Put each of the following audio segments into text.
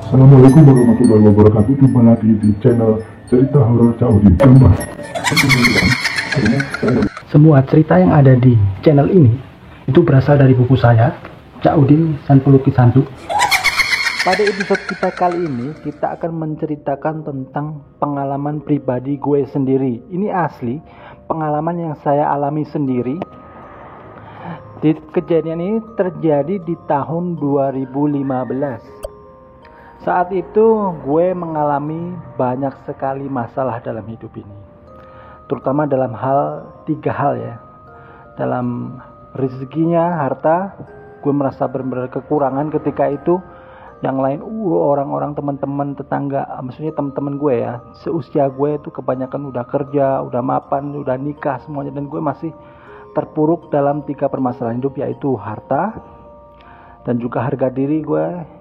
Assalamualaikum warahmatullahi wabarakatuh. Jumpa lagi di channel cerita horor Cak Udin. Semua cerita yang ada di channel ini itu berasal dari buku saya, Cak Udin Sang Pelukis Hantu. Pada episode kita kali ini, kita akan menceritakan tentang pengalaman pribadi gue sendiri. Ini asli, pengalaman yang saya alami sendiri. Kejadian ini terjadi di tahun 2015. Saat itu gue mengalami banyak sekali masalah dalam hidup ini, terutama dalam tiga hal ya. Dalam rezekinya, harta, gue merasa benar-benar kekurangan ketika itu. Yang lain, orang-orang teman-teman tetangga, maksudnya teman-teman gue ya, seusia gue itu kebanyakan udah kerja, udah mapan, udah nikah semuanya, dan gue masih terpuruk dalam tiga permasalahan hidup, yaitu harta dan juga harga diri gue.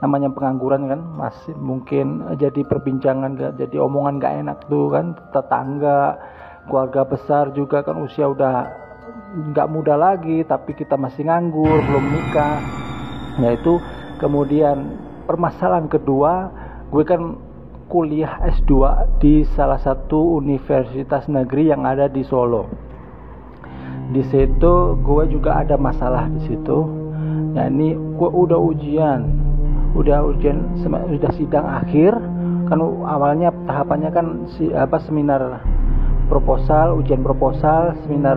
Namanya pengangguran kan, masih mungkin jadi perbincangan, jadi omongan gak enak tuh kan, tetangga, keluarga besar juga kan, usia udah gak muda lagi tapi kita masih nganggur, belum nikah. Yaitu kemudian permasalahan kedua, gue kan kuliah S2 di salah satu universitas negeri yang ada di Solo. Di situ gue juga ada masalah di situ. Nah ini gue udah sidang akhir kan, awalnya tahapannya kan seminar proposal, ujian proposal, seminar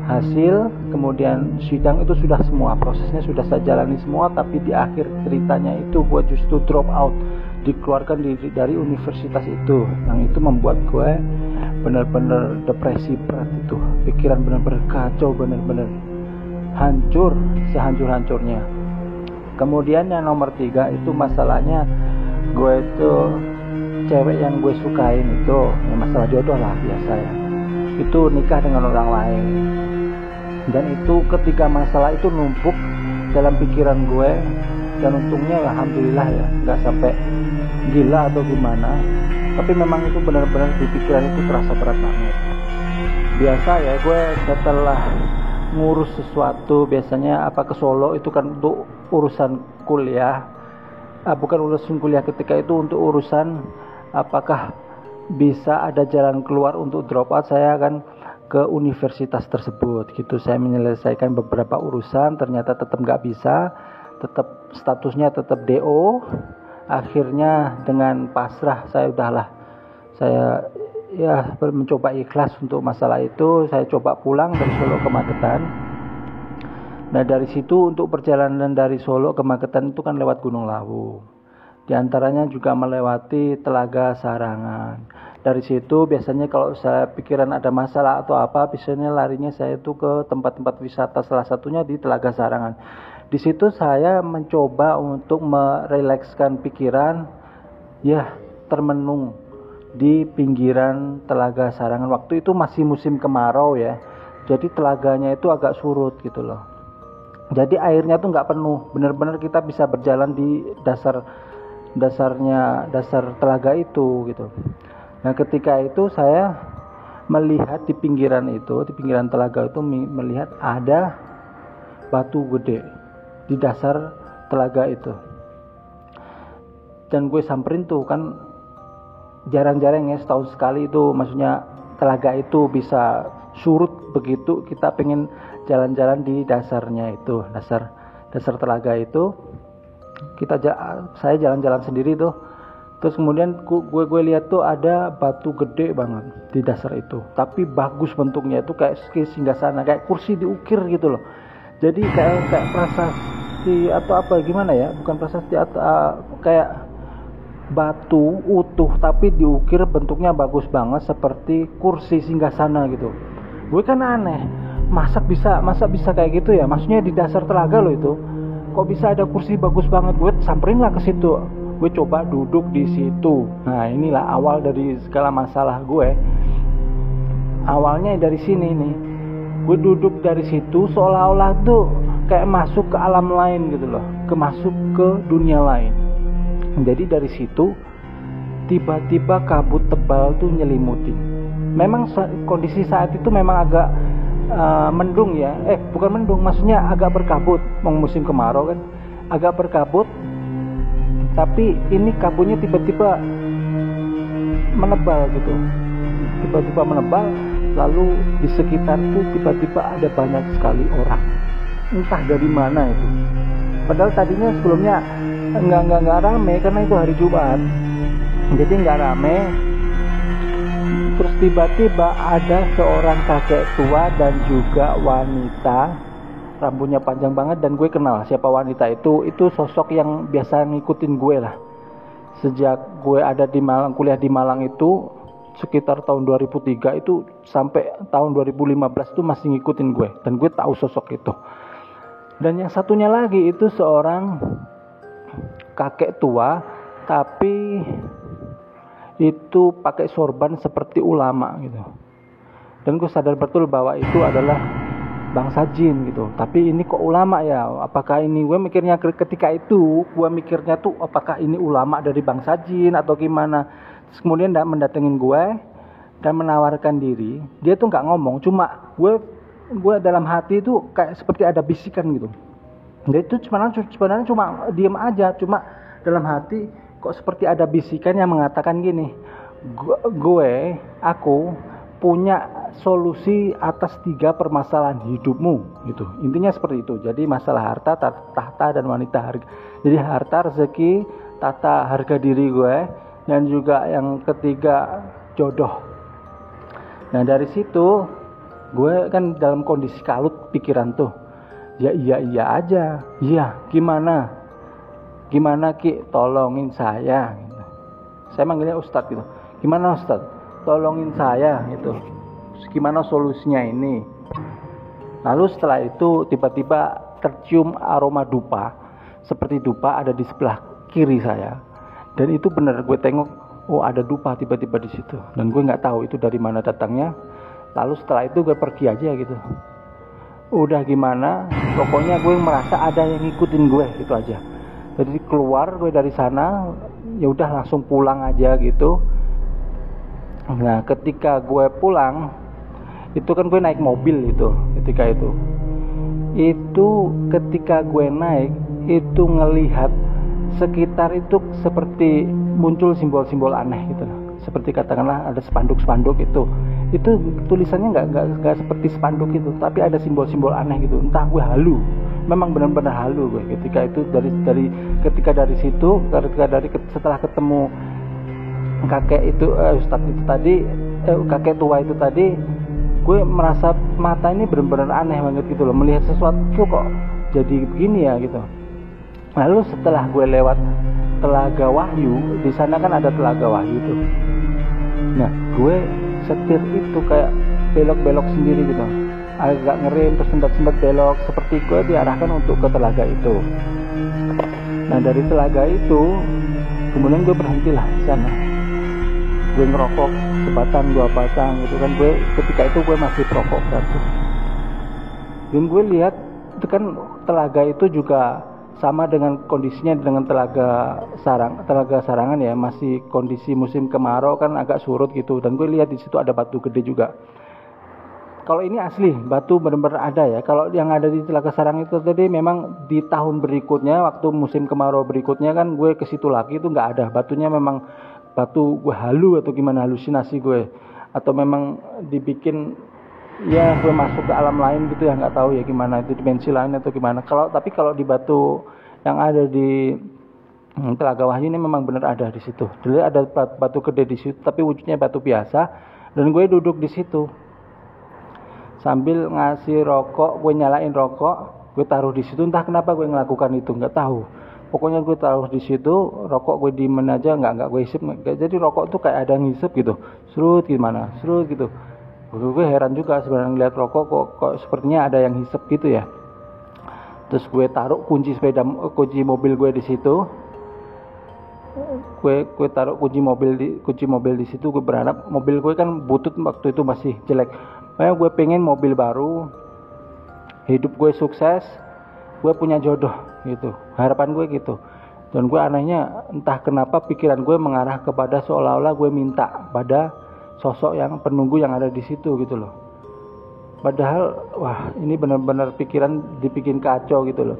hasil, kemudian sidang, itu sudah semua prosesnya sudah saya jalani semua. Tapi di akhir ceritanya itu gue justru drop out, dikeluarkan dari universitas itu. Yang itu membuat gue benar-benar depresi berat, itu pikiran benar-benar kacau, benar-benar hancur, sehancur-hancurnya. Kemudian yang nomor 3 itu masalahnya gue itu cewek yang gue sukain itu ya, masalah jodoh lah biasa ya, itu nikah dengan orang lain. Dan itu ketika masalah itu numpuk dalam pikiran gue, dan untungnya alhamdulillah ya nggak sampai gila atau gimana, tapi memang itu benar-benar di pikiran itu terasa berat banget. Biasa ya, gue setelah ngurus sesuatu biasanya ke Solo itu kan untuk urusan kuliah, bukan urusan kuliah ketika itu, untuk urusan apakah bisa ada jalan keluar untuk drop out, saya akan ke universitas tersebut gitu. Saya menyelesaikan beberapa urusan, ternyata tetap nggak bisa, tetap statusnya tetap DO. Akhirnya dengan pasrah saya mencoba ikhlas untuk masalah itu. Saya coba pulang dari Solo ke Magetan. Nah dari situ untuk perjalanan dari Solo ke Magetan itu kan lewat Gunung Lawu, di antaranya juga melewati Telaga Sarangan. Dari situ biasanya kalau saya pikiran ada masalah atau apa, biasanya larinya saya itu ke tempat-tempat wisata, salah satunya di Telaga Sarangan. Di situ saya mencoba untuk merelakskan pikiran, ya termenung di pinggiran Telaga Sarangan. Waktu itu masih musim kemarau ya, jadi telaganya itu agak surut gitu loh. Jadi airnya tuh nggak penuh, benar-benar kita bisa berjalan di dasar telaga itu gitu. Nah ketika itu saya melihat di pinggiran telaga itu, melihat ada batu gede di dasar telaga itu. Dan gue samperin tuh kan, jarang-jarang ya, setahun sekali itu, maksudnya telaga itu bisa surut begitu. Kita pengen jalan-jalan di dasarnya itu, dasar telaga itu. Saya jalan-jalan sendiri tuh. Terus kemudian gue lihat tuh ada batu gede banget di dasar itu, tapi bagus bentuknya, itu kayak singgasana, kayak kursi diukir gitu loh. Jadi kayak prasasti atau apa gimana ya, bukan prasasti atau kayak batu utuh tapi diukir, bentuknya bagus banget seperti kursi singgasana gitu. Gue kan aneh, masa bisa kayak gitu ya, maksudnya di dasar telaga loh itu, kok bisa ada kursi bagus banget. Gue samperin lah ke situ, gue coba duduk di situ. Nah inilah awal dari segala masalah gue. Awalnya dari sini nih, gue duduk dari situ seolah-olah tuh kayak masuk ke alam lain gitu loh, masuk ke dunia lain. Jadi dari situ tiba-tiba kabut tebal tuh nyelimuti. Memang kondisi saat itu memang agak mendung ya, bukan mendung, maksudnya agak berkabut, musim kemarau kan, agak berkabut. tapi ini kabutnya tiba-tiba menebal gitu, tiba-tiba menebal, lalu di sekitar tuh tiba-tiba ada banyak sekali orang, entah dari mana itu. Padahal tadinya sebelumnya nggak rame karena itu hari Jumat, jadi nggak rame. Terus tiba-tiba ada seorang kakek tua dan juga wanita, rambutnya panjang banget, dan gue kenal siapa wanita itu sosok yang biasa ngikutin gue lah. Sejak gue ada di Malang, kuliah di Malang itu sekitar tahun 2003 itu sampai tahun 2015 itu masih ngikutin gue, dan gue tahu sosok itu. Dan yang satunya lagi itu seorang kakek tua, tapi itu pakai sorban seperti ulama gitu. Dan gue sadar betul bahwa itu adalah bangsa jin gitu. Tapi ini kok ulama ya? Apakah ini, gue mikirnya ketika itu, gue mikirnya tuh apakah ini ulama dari bangsa jin atau gimana? Terus kemudian mendatengin gue dan menawarkan diri. Dia tuh nggak ngomong, cuma gue dalam hati itu kayak seperti ada bisikan gitu. Dia itu sebenarnya cuma diam aja, cuma dalam hati kok seperti ada bisikan yang mengatakan gini, aku punya solusi atas 3 permasalahan hidupmu gitu. Intinya seperti itu. Jadi masalah harta, tahta, dan wanita. Jadi harta, rezeki, tata harga diri gue, dan juga yang ketiga jodoh. Nah dari situ gue kan dalam kondisi kalut pikiran tuh. Ya iya aja. Iya, gimana Ki, tolongin saya gitu. Saya manggilnya Ustadz gitu. Gimana Ustadz, tolongin saya gitu. Gimana solusinya ini? Lalu setelah itu tiba-tiba tercium aroma dupa, seperti dupa ada di sebelah kiri saya. Dan itu benar, gue tengok, oh ada dupa tiba-tiba di situ. Dan gue nggak tahu itu dari mana datangnya. Lalu setelah itu gue pergi aja gitu. Udah gimana, pokoknya gue merasa ada yang ngikutin gue gitu aja. Jadi keluar gue dari sana, ya udah langsung pulang aja gitu. Nah ketika gue pulang, itu kan gue naik mobil itu, ketika ketika gue naik itu ngelihat sekitar itu seperti muncul simbol-simbol aneh gitu, seperti katakanlah ada spanduk-spanduk itu tulisannya nggak seperti spanduk itu, tapi ada simbol-simbol aneh gitu. Entah gue halu, memang benar-benar halu gue ketika itu. Setelah ketemu kakek itu Ustadz itu tadi, kakek tua itu tadi, gue merasa mata ini benar-benar aneh banget gitu loh, melihat sesuatu kok jadi begini ya gitu. Lalu setelah gue lewat Telaga Wahyu, di sana kan ada Telaga Wahyu tuh. Nah gue setir itu kayak belok-belok sendiri gitu, agak ngerem terus sendat-sendat belok, seperti gue diarahkan untuk ke telaga itu. Nah dari telaga itu kemudian gue berhentilah di sana. Gue ngerokok sebatang 2 batang gitu kan. Gue ketika itu gue masih perokok gitu. Dan gue lihat itu kan telaga itu juga sama dengan kondisinya dengan telaga Sarangan ya, masih kondisi musim kemarau kan, agak surut gitu. Dan gue lihat di situ ada batu gede juga. Kalau ini asli batu benar-benar ada ya. Kalau yang ada di Telaga Sarangan itu tadi memang di tahun berikutnya, waktu musim kemarau berikutnya kan gue ke situ lagi itu nggak ada. Batunya memang batu gue halu atau gimana, halusinasi gue, atau memang dibikin ya gue masuk ke alam lain gitu ya, nggak tahu ya gimana, itu dimensi lain atau gimana. Tapi kalau di batu yang ada di Telaga Wahyu ini memang benar ada di situ. Dulu ada batu gede di situ, tapi wujudnya batu biasa. Dan gue duduk di situ sambil ngasih rokok, gue nyalain rokok, gue taruh di situ. Entah kenapa gue ngelakukan itu, nggak tahu. Pokoknya gue taruh di situ, rokok gue diemen aja, nggak gue isep. Jadi rokok tuh kayak ada ngisep gitu, serut gitu. Gue heran juga sebenarnya ngeliat rokok kok sepertinya ada yang hisep gitu ya. Terus gue taruh kunci mobil gue di situ. Gue taruh kunci mobil di situ. Gue berharap, mobil gue kan butut waktu itu masih jelek. Makanya gue pengen mobil baru, hidup gue sukses, gue punya jodoh gitu. Harapan gue gitu. Dan gue anehnya entah kenapa pikiran gue mengarah kepada seolah-olah gue minta pada sosok yang penunggu yang ada di situ gitu loh. Padahal wah ini benar-benar pikiran dibikin kacau gitu loh.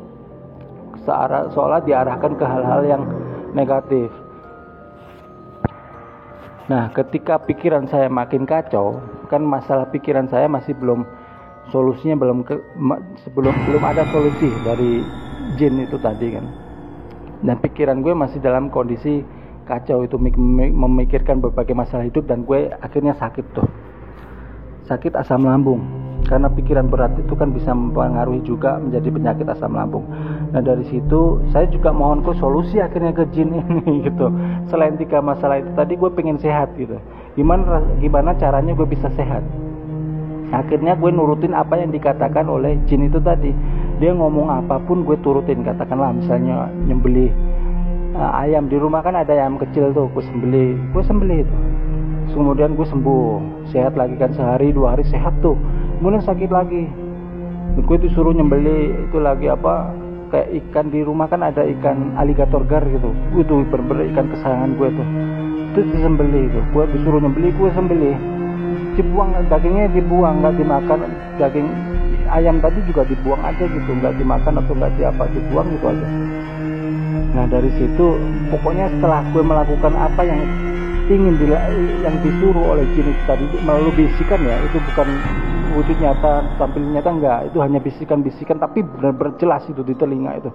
Seolah diarahkan ke hal-hal yang negatif. Nah, ketika pikiran saya makin kacau, kan masalah pikiran saya masih belum solusinya belum ada solusi dari jin itu tadi kan. Dan pikiran gue masih dalam kondisi kacau itu, memikirkan berbagai masalah hidup, dan gue akhirnya sakit asam lambung. Karena pikiran berat itu kan bisa mempengaruhi juga menjadi penyakit asam lambung. Nah dari situ saya juga mohon ke solusi akhirnya ke jin ini gitu. Selain 3 masalah itu tadi, gue pengen sehat gitu. Gimana caranya gue bisa sehat? Akhirnya gue nurutin apa yang dikatakan oleh jin itu tadi. Dia ngomong apapun gue turutin. Katakanlah misalnya nyembelih ayam di rumah, kan ada ayam kecil tuh, gue sembelih itu. Kemudian gue sembuh, sehat lagi kan, sehari 2 hari sehat tuh. Kemudian sakit lagi, gue disuruh nyembelih itu lagi kayak ikan di rumah, kan ada ikan aligator gar gitu. Itu bener-bener ikan kesayangan gue tuh. Itu disembelih itu, gue disuruh nyembelih, gue sembelih. Dibuang, dagingnya dibuang, nggak dimakan. Daging ayam tadi juga dibuang aja gitu, nggak dimakan atau nggak dibuang gitu aja. Nah dari situ pokoknya setelah gue melakukan apa yang yang disuruh oleh jin itu tadi melalui bisikan ya, itu bukan wujud nyata, tampil nyata, enggak, itu hanya bisikan-bisikan tapi benar-benar jelas itu di telinga itu.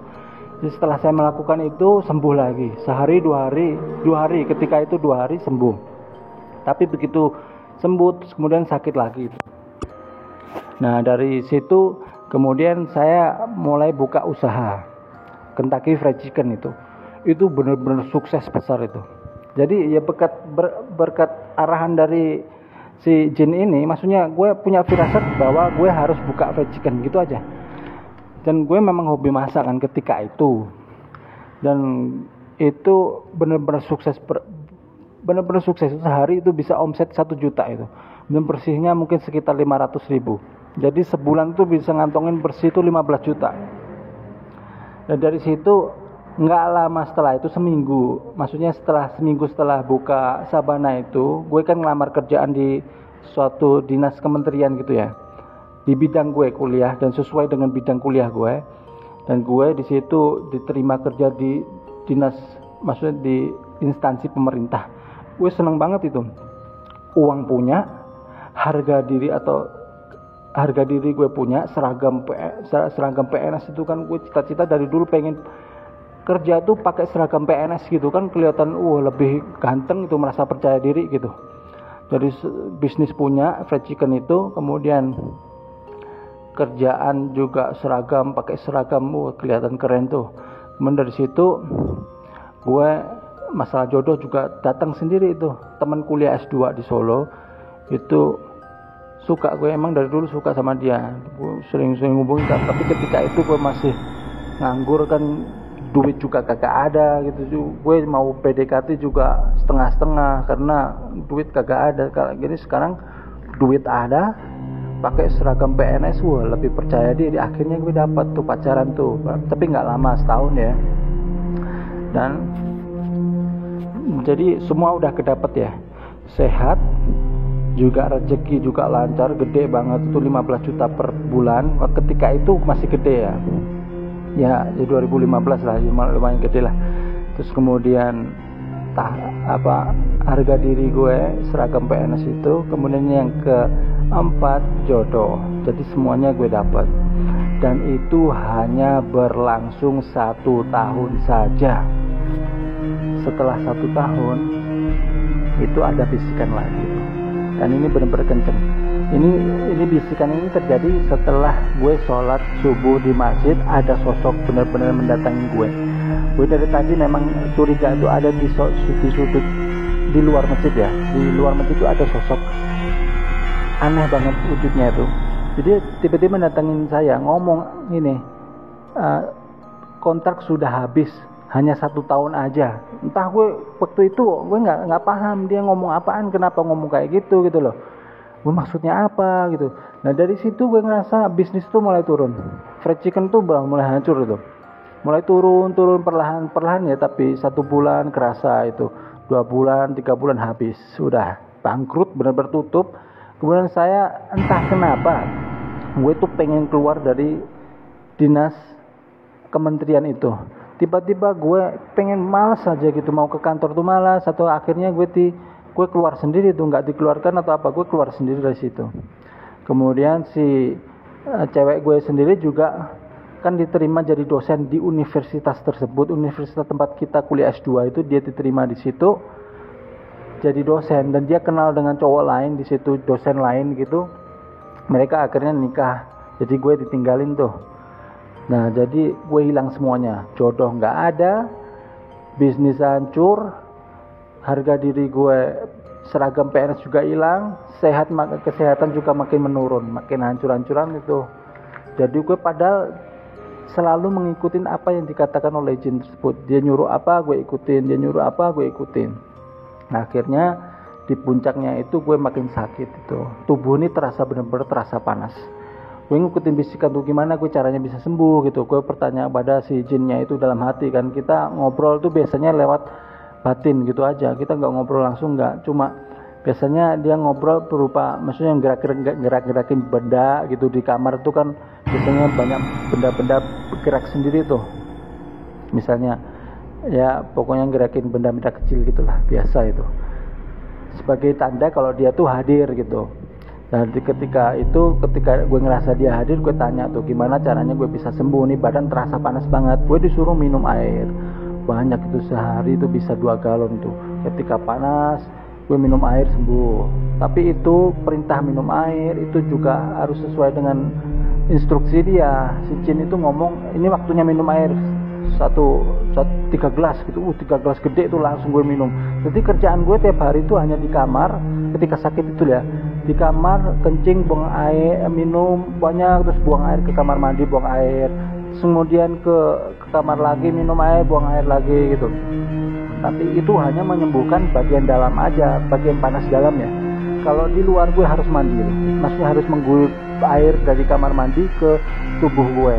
Jadi setelah saya melakukan itu sembuh lagi, sehari 2 hari, ketika itu 2 hari sembuh. Tapi begitu sembuh kemudian sakit lagi. Nah dari situ kemudian saya mulai buka usaha Kentucky Fried Chicken itu benar-benar sukses besar itu. Jadi ya berkat arahan dari si jin ini, maksudnya gue punya firasat bahwa gue harus buka fried chicken gitu aja. Dan gue memang hobi masak kan ketika itu. Dan itu benar-benar sukses, sehari itu bisa omset 1 juta itu. Dan bersihnya mungkin sekitar 500.000. Jadi sebulan itu bisa ngantongin bersih itu 15 juta. Dan dari situ nggak lama setelah itu, seminggu setelah buka Sabana itu, gue kan ngelamar kerjaan di suatu dinas kementerian gitu ya, di bidang gue kuliah dan sesuai dengan bidang kuliah gue. Dan gue di situ diterima kerja di dinas, maksudnya di instansi pemerintah. Gue seneng banget itu, uang punya, harga diri gue punya, seragam PNS itu kan gue cita-cita dari dulu pengen kerja tuh pakai seragam PNS gitu kan, kelihatan lebih ganteng itu, merasa percaya diri gitu. Dari bisnis punya fried chicken itu, kemudian kerjaan juga seragam, pakai seragam, kelihatan keren tuh. Kemudian dari situ gue masalah jodoh juga datang sendiri itu. Teman kuliah S2 di Solo itu suka, gue emang dari dulu suka sama dia, gue sering hubungin, tapi ketika itu gue masih nganggur kan, duit juga kagak ada gitu. Gue mau PDKT juga setengah-setengah karena duit kagak ada. Kalau gini sekarang duit ada, pakai seragam PNS, lebih percaya diri. Akhirnya gue dapat tuh pacaran tuh, tapi nggak lama, setahun ya. Dan jadi semua udah kedapet ya, sehat juga, rezeki juga lancar, gede banget itu 15 juta per bulan. Ketika itu masih gede ya 2015 lah, lumayan gede lah. Terus kemudian harga diri gue, seragam PNS itu. Kemudian yang keempat, jodoh. Jadi semuanya gue dapat, dan itu hanya berlangsung 1 tahun saja. Setelah 1 tahun itu ada bisikan lagi, dan ini benar-benar kenceng. Ini bisikan ini terjadi setelah gue sholat subuh di masjid. Ada sosok benar-benar mendatangi gue. Gue dari tadi memang curiga itu ada di sudut di luar masjid ya. Di luar masjid itu ada sosok aneh banget wujudnya itu. Jadi tiba-tiba mendatangin saya, ngomong ini, kontrak sudah habis, hanya 1 tahun aja. Entah gue waktu itu gue nggak paham dia ngomong apaan, kenapa ngomong kayak gitu loh. Gue maksudnya apa gitu. Nah dari situ gue ngerasa bisnis tuh mulai turun. Fried chicken tuh mulai hancur itu. Mulai turun perlahan ya, tapi 1 bulan kerasa itu, 2 bulan, 3 bulan habis, sudah bangkrut, benar-benar tutup. Kemudian saya entah kenapa gue tuh pengen keluar dari dinas kementerian itu. tiba-tiba gue pengen malas aja gitu, mau ke kantor tuh malas, atau akhirnya gue keluar sendiri tuh, nggak dikeluarkan atau apa, gue keluar sendiri dari situ. Kemudian si cewek gue sendiri juga kan diterima jadi dosen di universitas tersebut, universitas tempat kita kuliah S2 itu, dia diterima di situ jadi dosen, dan dia kenal dengan cowok lain di situ, dosen lain gitu. Mereka akhirnya nikah, jadi gue ditinggalin tuh. Nah, jadi gue hilang semuanya, jodoh nggak ada, bisnis hancur, harga diri gue, seragam PNS juga hilang, kesehatan juga makin menurun, makin hancur-hancuran gitu. Jadi gue padahal selalu mengikuti apa yang dikatakan oleh jin tersebut. Dia nyuruh apa gue ikutin, dia nyuruh apa gue ikutin. Nah, akhirnya di puncaknya itu gue makin sakit itu, tubuh ini terasa benar-benar terasa panas. Gue ngikutin bisikan tuh gimana gue caranya bisa sembuh gitu. Gue bertanya pada si jinnya itu dalam hati, kan kita ngobrol tuh biasanya lewat batin gitu aja, kita nggak ngobrol langsung, nggak, cuma biasanya dia ngobrol berupa maksudnya gerak-gerakin benda gitu. Di kamar tuh kan biasanya banyak benda-benda bergerak sendiri tuh, misalnya ya pokoknya gerakin benda-benda kecil gitulah, biasa itu sebagai tanda kalau dia tuh hadir gitu. Dan ketika gue ngerasa dia hadir, gue tanya tuh gimana caranya gue bisa sembuh nih, badan terasa panas banget. Gue disuruh minum air banyak itu, sehari itu bisa 2 galon tuh. Ketika panas gue minum air sembuh. Tapi itu perintah minum air itu juga harus sesuai dengan instruksi dia. Si jin itu ngomong ini waktunya minum air 3 gelas gitu. 3 gelas gede itu langsung gue minum. Jadi kerjaan gue tiap hari itu hanya di kamar ketika sakit itu ya, di kamar kencing, buang air, minum banyak, terus buang air ke kamar mandi, buang air, kemudian ke kamar lagi minum air, buang air lagi gitu. Tapi itu hanya menyembuhkan bagian dalam aja, bagian panas dalamnya. Kalau di luar gue harus mandi, maksudnya harus mengguyur air dari kamar mandi ke tubuh gue.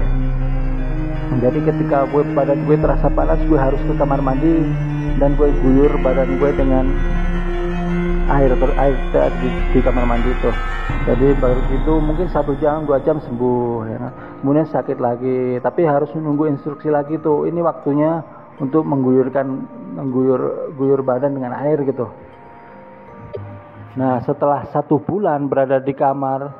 Jadi ketika badan gue terasa panas, gue harus ke kamar mandi dan gue guyur badan gue dengan air di kamar mandi itu. Jadi baru itu mungkin 1 jam 2 jam sembuh ya. Kemudian sakit lagi, tapi harus menunggu instruksi lagi tuh, ini waktunya untuk mengguyur badan dengan air gitu. Nah, setelah 1 bulan berada di kamar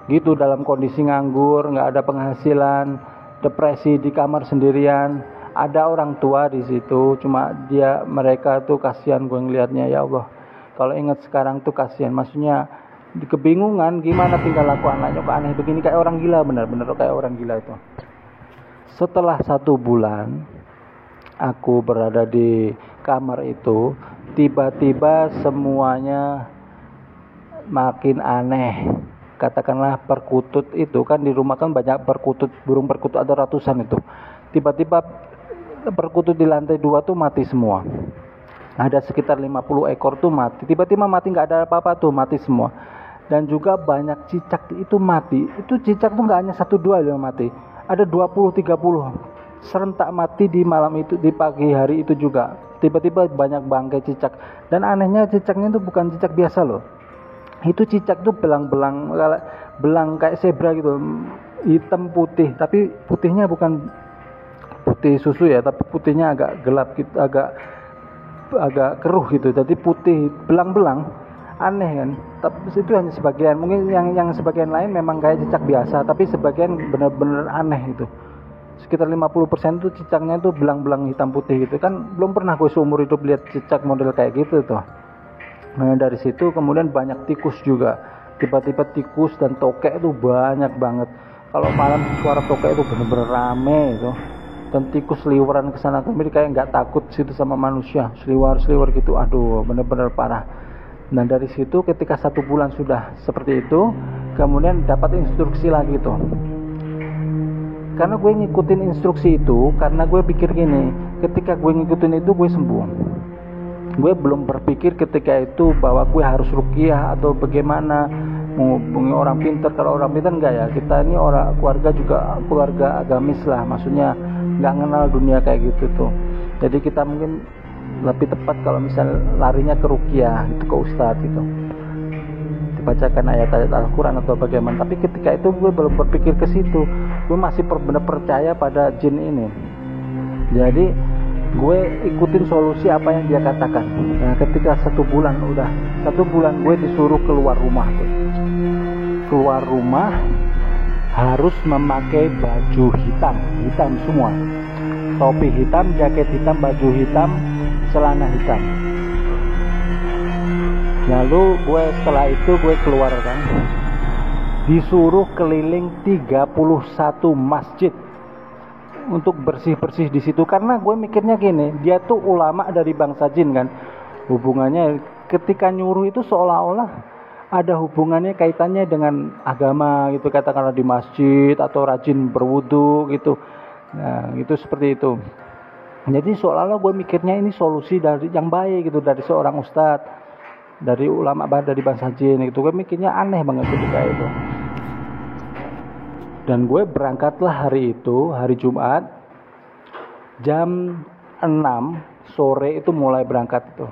gitu dalam kondisi nganggur, nggak ada penghasilan, depresi di kamar sendirian, ada orang tua di situ, cuma mereka tuh kasihan gue ngelihatnya, ya Allah. Kalau ingat sekarang tuh kasihan, maksudnya kebingungan gimana tinggal laku anaknya kok aneh begini, kayak orang gila, benar-benar kayak orang gila itu. Setelah 1 bulan aku berada di kamar itu, tiba-tiba semuanya makin aneh. Katakanlah perkutut itu kan di rumah kan banyak perkutut, burung perkutut ada ratusan itu. Tiba-tiba perkutut di lantai 2 tuh mati semua. Ada sekitar 50 ekor tuh mati. Tiba-tiba mati, nggak ada apa-apa tuh, mati semua. Dan juga banyak cicak itu mati. Itu cicak tuh nggak hanya 1-2 yang mati. Ada 20-30 serentak mati di malam itu, di pagi hari itu juga. Tiba-tiba banyak bangkai cicak. Dan anehnya cicaknya itu bukan cicak biasa loh. Itu cicak tuh belang kayak zebra gitu, hitam putih, tapi putihnya bukan putih susu ya, tapi putihnya agak gelap gitu, agak keruh gitu. Jadi putih belang-belang, aneh kan. Tapi itu hanya sebagian, mungkin yang sebagian lain memang kayak cicak biasa, tapi sebagian benar-benar aneh itu. Sekitar 50% tuh cicaknya tuh belang-belang hitam putih gitu kan. Belum pernah gue seumur hidup lihat cicak model kayak gitu tuh. Nah, dari situ kemudian banyak tikus juga. Tiba-tiba tikus dan tokek itu banyak banget. Kalau malam suara tokek itu benar-benar rame itu. Dan tikus seliweran ke sana kemari kayak nggak takut situ sama manusia, seliwer gitu. Aduh, benar-benar parah. Nah, dari situ ketika 1 bulan sudah seperti itu, kemudian dapat instruksi lagi tuh. Karena gue ngikutin instruksi itu, karena gue pikir gini, ketika gue ngikutin itu gue sembuh. Gue belum berpikir ketika itu bahwa gue harus ruqyah atau bagaimana, menghubungi orang pintar. Kalau orang pintar enggak ya, kita ini orang keluarga agamis lah, maksudnya nggak kenal dunia kayak gitu tuh. Jadi kita mungkin lebih tepat kalau misal larinya ke ruqyah itu, ke ustadz gitu, dibacakan ayat-ayat Al-Quran atau bagaimana. Tapi ketika itu gue belum berpikir ke situ, gue masih benar percaya pada jin ini. Jadi gue ikutin solusi apa yang dia katakan. Nah, ketika 1 bulan gue disuruh keluar rumah tuh. Keluar rumah harus memakai baju hitam semua, topi hitam, jaket hitam, baju hitam, celana hitam. Lalu setelah itu gue keluar kan, disuruh keliling 31 masjid untuk bersih-bersih di situ, karena gue mikirnya gini, dia tuh ulama dari bangsa jin kan, hubungannya ketika nyuruh itu seolah-olah ada hubungannya, kaitannya dengan agama gitu, katakanlah di masjid atau rajin berwudu gitu. Nah itu seperti itu. Jadi seolah-olah gue mikirnya ini solusi dari yang baik gitu, dari seorang ustadz, dari ulama dari bangsa jin gitu. Gue mikirnya aneh banget ketika itu. Dan gue berangkatlah hari itu, hari Jumat, jam 6 sore itu mulai berangkat itu.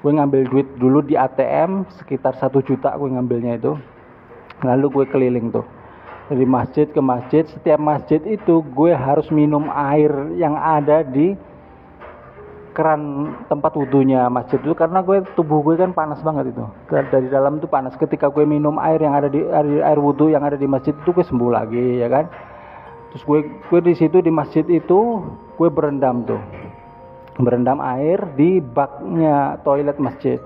Gue ngambil duit dulu di ATM, sekitar 1 juta gue ngambilnya itu. Lalu gue keliling tuh, dari masjid ke masjid. Setiap masjid itu gue harus minum air yang ada di keran tempat wudunya masjid itu, karena tubuh gue kan panas banget itu, dari dalam itu panas. Ketika gue minum air yang ada di air wudu yang ada di masjid itu, gue sembuh lagi ya kan. Terus gue di situ di masjid itu gue berendam air di baknya toilet masjid.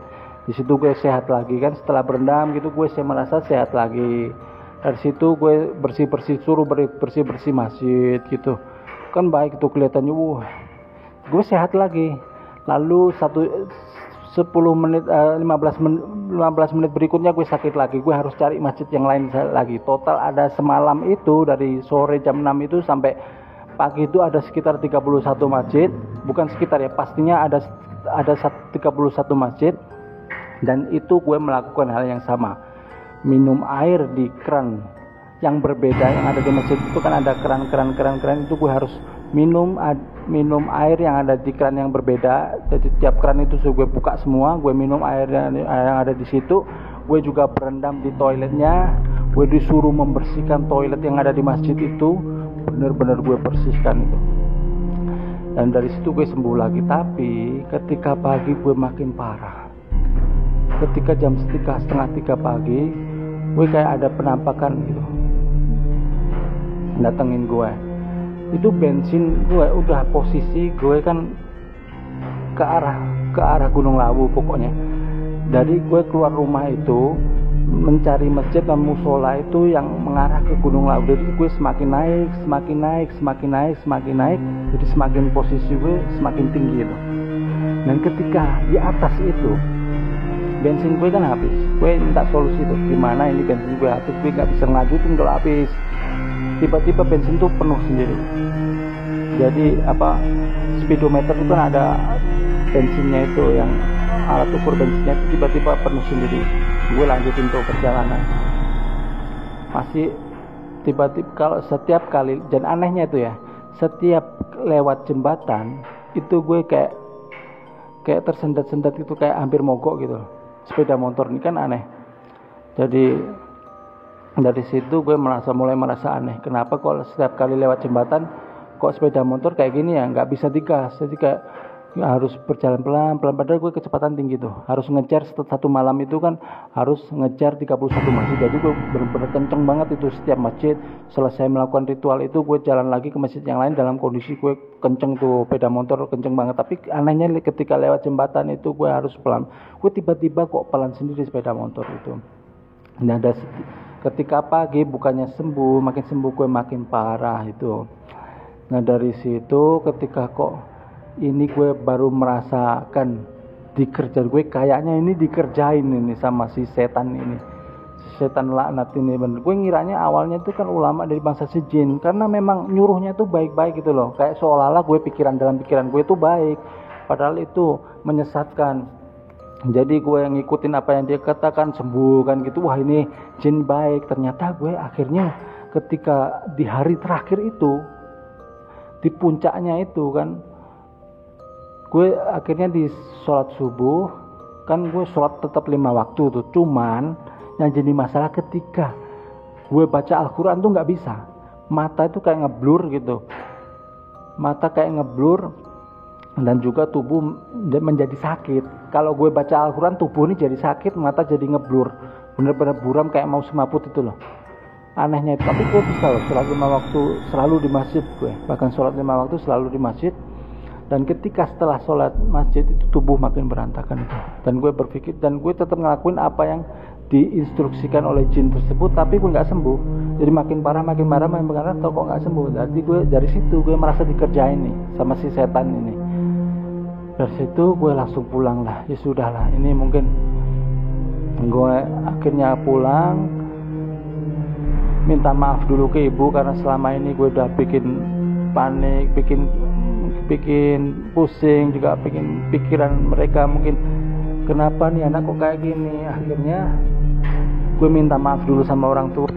Di situ gue sehat lagi kan, setelah berendam gitu gue merasa sehat lagi. Dari situ gue suruh bersih masjid gitu kan, baik itu kelihatannya gue sehat lagi. Lalu 15 menit berikutnya gue sakit lagi, gue harus cari masjid yang lain lagi. Total ada semalam itu dari sore jam 6 itu sampai pagi itu ada sekitar 31 masjid, bukan sekitar ya, pastinya ada 31 masjid. Dan itu gue melakukan hal yang sama, minum air di keran yang berbeda yang ada di masjid itu kan, ada keran itu gue harus minum air yang ada di keran yang berbeda. Jadi tiap keran itu gue buka semua, gue minum air yang ada di situ. Gue juga berendam di toiletnya, gue disuruh membersihkan toilet yang ada di masjid itu, benar-benar gue bersihkan itu. Dan dari situ gue sembuh lagi. Tapi ketika pagi gue makin parah. Ketika jam setengah 3 pagi, gue kayak ada penampakan gitu datengin gue. Itu bensin gue udah posisi gue kan ke arah Gunung Lawu pokoknya. Dari gue keluar rumah itu mencari masjid dan musola itu yang mengarah ke Gunung Lawu. Jadi gue semakin naik, jadi semakin posisi gue semakin tinggi itu. Dan ketika di atas itu bensin gue kan habis, gue minta solusi tuh, gimana ini bensin gue habis, gue gak bisa ngelanjutin kalau habis. Tiba-tiba bensin tuh penuh sendiri. Jadi speedometer itu kan ada bensinnya itu, yang alat ukur bensinnya itu tiba-tiba penuh sendiri. Gue lanjutin tuh perjalanan. Masih tiba-tiba kalau setiap kali, dan anehnya itu ya, setiap lewat jembatan itu gue kayak tersendat-sendat gitu, kayak hampir mogok gitu. Sepeda motor ini kan aneh. Jadi dari situ gue mulai merasa aneh. Kenapa kok setiap kali lewat jembatan kok sepeda motor kayak gini ya, nggak bisa digas. Jadi kayak harus berjalan pelan. Padahal gue kecepatan tinggi tuh. Harus ngejar satu malam itu kan harus ngejar 31 masjid. Jadi gue bener-bener kenceng banget itu setiap masjid. Selesai melakukan ritual itu gue jalan lagi ke masjid yang lain dalam kondisi gue kenceng tuh, sepeda motor kenceng banget. Tapi anehnya ketika lewat jembatan itu gue harus pelan. Gue tiba-tiba kok pelan sendiri sepeda motor itu. Nah ketika pagi bukannya sembuh, makin sembuh gue makin parah itu. Nah dari situ ketika kok ini gue baru merasakan dikerjain, gue kayaknya ini dikerjain ini sama si setan ini, si setan laknat ini bener. Gue ngiranya awalnya itu kan ulama dari bangsa si jin, karena memang nyuruhnya tuh baik-baik gitu loh, kayak seolah-olah gue dalam pikiran gue itu baik, padahal itu menyesatkan. Jadi gue yang ngikutin apa yang dia katakan, sembuh kan gitu, wah ini jin baik. Ternyata gue akhirnya ketika di hari terakhir itu, di puncaknya itu kan, gue akhirnya di sholat subuh kan, gue sholat tetap 5 waktu tuh. Cuman yang jadi masalah ketika gue baca Al-Quran tuh gak bisa, mata itu kayak ngeblur gitu. mata kayak ngeblur, dan juga tubuh menjadi sakit. Kalau gue baca Al-Quran, tubuh ini jadi sakit, mata jadi ngeblur, bener-bener buram kayak mau semaput itu loh. Anehnya itu, tapi gue bisa loh sholat 5 waktu selalu di masjid gue, bahkan sholat 5 waktu selalu di masjid. Dan ketika setelah sholat masjid itu tubuh makin berantakan itu, dan gue berpikir, dan gue tetap ngelakuin apa yang diinstruksikan oleh jin tersebut, tapi gue nggak sembuh. Jadi makin parah, makin kok nggak sembuh. Jadi gue dari situ gue merasa dikerjain nih sama si setan ini. Dari situ gue langsung pulang lah, ya sudahlah, ini mungkin gue akhirnya pulang, minta maaf dulu ke ibu karena selama ini gue udah bikin panik, bikin pusing, juga bikin pikiran mereka mungkin kenapa nih anak kok kayak gini. Akhirnya gue minta maaf dulu sama orang tua,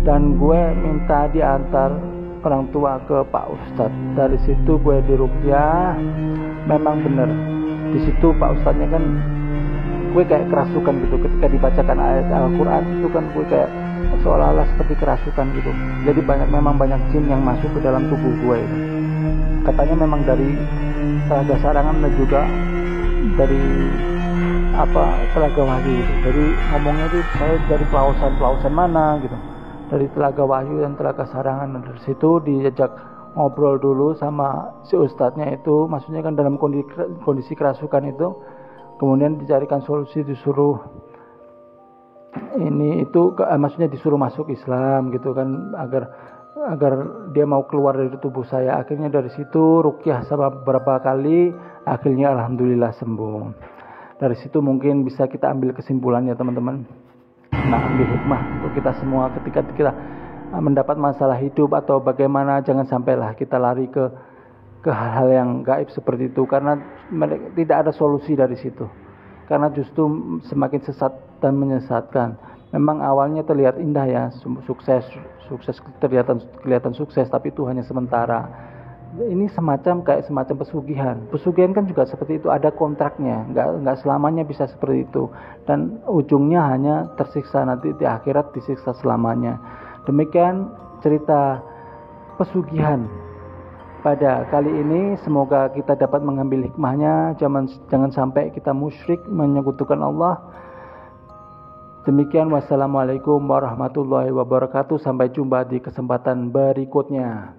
dan gue minta diantar orang tua ke Pak Ustadz. Dari situ gue diruqyah. Memang bener di situ Pak Ustadznya kan gue kayak kerasukan gitu, ketika dibacakan ayat Al-Quran itu kan gue kayak seolah-olah seperti kerasukan gitu. Jadi memang banyak jin yang masuk ke dalam tubuh gue itu. Katanya memang dari telaga sarangan dan juga dari telaga wahyu gitu. Jadi ngomongnya itu saya dari pelausan mana gitu, dari telaga wahyu dan telaga sarangan. Dan dari situ diajak ngobrol dulu sama si ustadznya itu, maksudnya kan dalam kondisi kerasukan itu. Kemudian dicarikan solusi, disuruh maksudnya disuruh masuk Islam gitu kan, agar dia mau keluar dari tubuh saya. Akhirnya dari situ ruqyah sama beberapa kali, akhirnya alhamdulillah sembuh. Dari situ mungkin bisa kita ambil kesimpulannya teman-teman. Nah, ambil hikmah untuk kita semua ketika kita mendapat masalah hidup atau bagaimana, jangan sampailah kita lari ke hal-hal yang gaib seperti itu, karena tidak ada solusi dari situ. Karena justru semakin sesat dan menyesatkan. Memang awalnya terlihat indah ya, sukses kelihatan sukses, tapi itu hanya sementara. Ini semacam pesugihan. Pesugihan kan juga seperti itu, ada kontraknya, nggak selamanya bisa seperti itu, dan ujungnya hanya tersiksa nanti di akhirat, disiksa selamanya. Demikian cerita pesugihan pada kali ini. Semoga kita dapat mengambil hikmahnya, jangan sampai kita musyrik menyekutukan Allah. Demikian, wassalamualaikum warahmatullahi wabarakatuh. Sampai jumpa di kesempatan berikutnya.